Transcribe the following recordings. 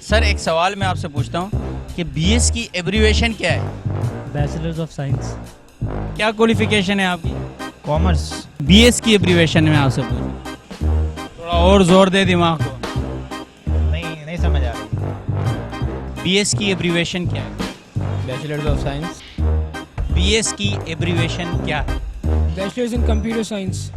Sir एक सवाल मैं आपसे पूछता हूँ कि बीएस की एब्रीविएशन क्या है? Bachelors of science. क्या क्वालिफिकेशन है आपकी? कॉमर्स। बीएस की एब्रीविएशन में आपसे पूछूं, थोड़ा और जोर दे दिमाग को। नहीं समझ आ रही। बीएस की एब्रीविएशन क्या है? Bachelors of science. बीएस की एब्रीविएशन क्या है? Bachelors in computer science.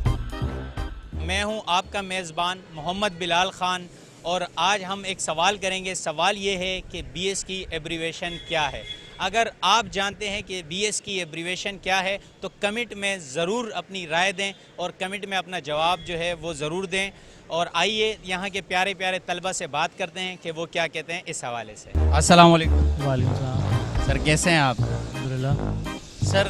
मैं हूं आपका मेज़बान मोहम्मद बिलाल ख़ान और आज हम एक सवाल करेंगे। सवाल ये है कि बीएस की एब्रीविएशन क्या है। अगर आप जानते हैं कि बीएस की एब्रीविएशन क्या है तो कमेंट में ज़रूर अपनी राय दें और कमेंट में अपना जवाब जो है वो ज़रूर दें। और आइए यहाँ के प्यारे प्यारे तलबा से बात करते हैं कि वो क्या कहते हैं इस हवाले से। अस्सलाम वालेकुम। वालेकुम सलाम। सर कैसे हैं आप? अल्हम्दुलिल्लाह। सर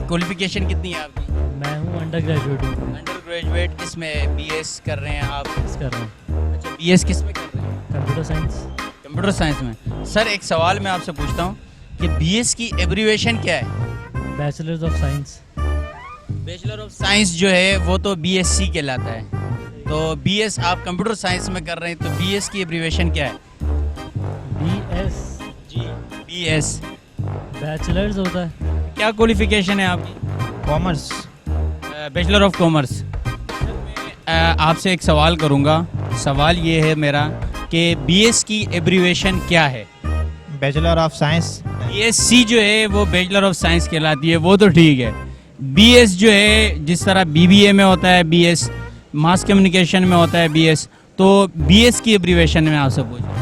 क्वालिफ़िकेशन कितनी है आपकी? मैं हूँ अंडर ग्रेजुएट हूँ। अंडर ग्रेजुएट किस में बीएस कर रहे हैं आप? कर रहा हूँ अच्छा, बीएस किस में कर रहे हैं? Computer science. कंप्यूटर साइंस में। सर एक सवाल मैं आपसे पूछता हूँ कि बीएस की एब्रीविएशन क्या है? Bachelors of science. Bachelor of science जो है वो तो बीएससी कहलाता है। तो बीएस आप कंप्यूटर साइंस में कर रहे हैं तो बीएस की एब्रीविएशन क्या है? BS। जी बीएस। बैचलर्स होता है। क्या क्वालिफिकेशन है आपकी? कॉमर्स। Bachelor of commerce. आपसे एक सवाल करूँगा। सवाल ये है मेरा कि बीएस की एब्रीविएशन क्या है? Bachelor of science. बीएससी जो है वो बैचलर ऑफ साइंस कहलाती है, वो तो ठीक है। बीएस जो है जिस तरह बीबीए में होता है बीएस, मास कम्युनिकेशन में होता है बीएस, तो बीएस की एब्रीविएशन में आपसे पूछ रहा हूं।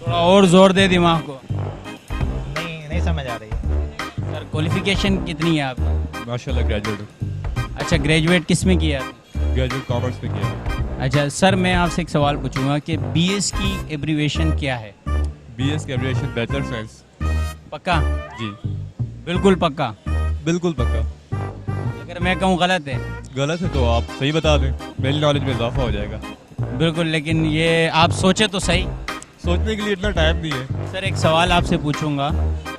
थोड़ा और जोर दे दिमाग को। नहीं समझ आ रही। सर क्वालिफिकेशन कितनी है आपकी? माशाल्लाह ग्रेजुएट हूँ। अच्छा, ग्रेजुएट किस में किया आपने? ग्रेजुएट कॉमर्स में किया। अच्छा सर, मैं आपसे एक सवाल पूछूंगा कि बीएस की एब्रीविएशन क्या है? बीएस की एब्रिविएशन बैचलर साइंस। पक्का? जी बिल्कुल पक्का? बिल्कुल पक्का। अगर मैं कहूँ गलत है? गलत है तो आप सही बता दें, मेरी नॉलेज में इजाफा हो जाएगा। बिल्कुल, लेकिन ये आप सोचे तो सही। सोचने के लिए इतना टाइम नहीं है। सर एक सवाल आपसे पूछूंगा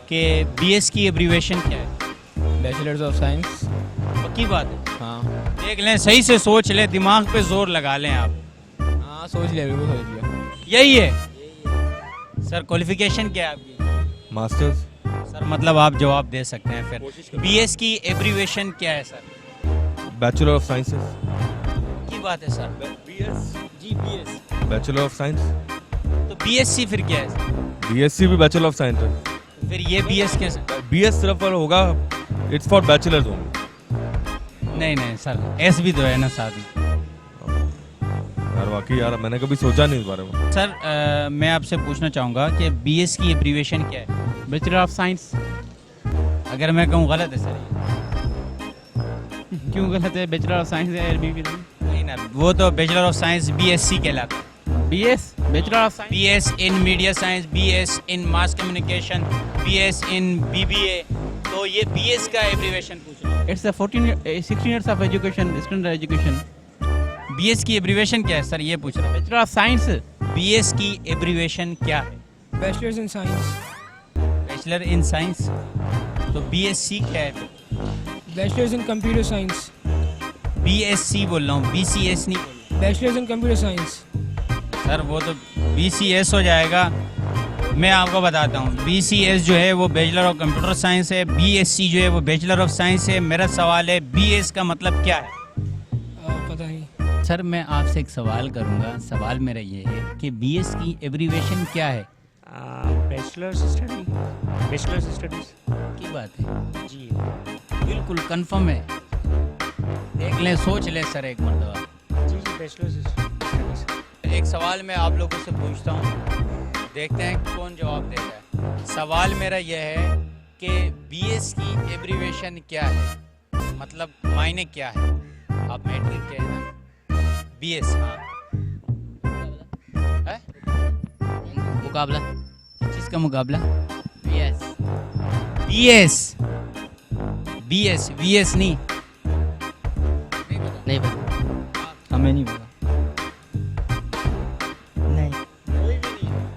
कि बीएस की एब्रीविएशन क्या है? Bachelors of science. पक्की बात है? हाँ देख लें, सही से सोच लें, दिमाग पे जोर लगा लें आप। हाँ सोच लिया, बिल्कुल सोच लिया। यही है? सर क्वालिफिकेशन क्या है आपकी? मास्टर्स। सर मतलब आप जवाब दे सकते हैं फिर। बीएस की एब्रीविएशन क्या है सर? Bachelor of sciences. पक्की बात है सर? बीएस। जी बीएस। Bachelor of science. तो बीएससी फिर क्या है सर? बीएससी भी बैचलर ऑफ साइंस है। फिर ये बीएस कैसे? बीएस सिर्फ पर होगा, इट्स फॉर बैचलर्स होंगे। नहीं सर, एस भी तो है ना साथ में। यार वाकई यार मैंने कभी सोचा नहीं इस बारे में। सर मैं आपसे पूछना चाहूँगा कि बीएस की एब्रीविएशन क्या है? Bachelor of science. अगर मैं कहूँ गलत है सर? क्यों गलत है? बैचलर ऑफ साइंस है। नहीं ना, वो तो बैचलर ऑफ साइंस बीएससी कहलाता है। BS bachelor of science. BS in media science, BS in mass communication, BS in BBA. तो ये बीएस का एब्रीविएशन पूछ रहा हूँ। It's 16 years of education, standard education. BS की एब्रीविएशन क्या है सर, ये पूछ रहा हूँ। Bachelor of science. बीएस की एब्रीविएशन क्या है? Bachelors in science. Bachelor in science. तो बीएससी क्या है? Bachelors in computer science. BSc बोल रहा हूँ, बीसीएस नहीं बोल रहा बैचलर्स इन कंप्यूटर साइंस। हूँ। सर वो तो बीसीएस हो जाएगा। मैं आपको बताता हूँ, बीसीएस जो है वो बैचलर ऑफ कंप्यूटर साइंस है, बीएससी जो है वो बैचलर ऑफ साइंस है। मेरा सवाल है बीएस का मतलब क्या है? पता नहीं। सर मैं आपसे एक सवाल करूंगा। सवाल मेरा ये है कि बीएस की एब्रीविएशन क्या है? बैचलर्स स्टडी, बैचलर्स स्टडीज की बात है? जी। बिल्कुल कंफर्म है? देख लें, सोच लें सर एक मरतबा। जी बैचलर्स स्टडीज। एक सवाल मैं आप लोगों से पूछता हूँ, देखते हैं कौन जवाब देता है। सवाल मेरा यह है कि बीएस की एब्रीविएशन क्या है, मतलब मायने क्या है? आप मैट्रिक के हैं ना? बीएस। हाँ है? मुकाबला। किस चीज़ का मुकाबला? BS। बीएस। बीएस वीएस नहीं? नहीं पता। हमें नहीं पता।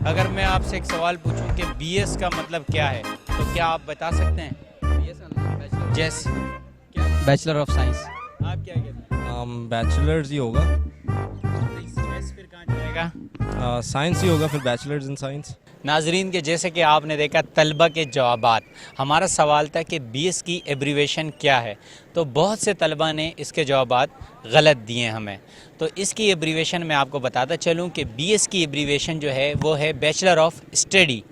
अगर मैं आपसे एक सवाल पूछूं कि बीएस का मतलब क्या है तो क्या आप बता सकते हैं? जैस बैचलर ऑफ साइंस। आप क्या कहते हैं? बैचलर्स ही होगा। साइंस फिर कहाँ जाएगा? साइंस ही होगा फिर, बैचलर्स इन साइंस। नाजरीन के जैसे कि आपने देखा तलबा के जवाबात, हमारा सवाल था कि बीएस की एब्रीवेशन क्या है, तो बहुत से तलबा ने इसके जवाबात गलत दिए हमें। तो इसकी एब्रीवेशन मैं आपको बताता चलूँ कि बीएस की एब्रीवेशन जो है वो है बैचलर ऑफ स्टडी।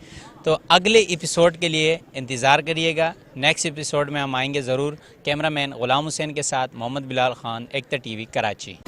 तो अगले एपिसोड के लिए इंतज़ार करिएगा, नेक्स्ट एपिसोड में हम आएंगे ज़रूर। कैमरामैन ग़ुलाम हुसैन के साथ मोहम्मद बिलाल ख़ान, एकता टीवी कराची।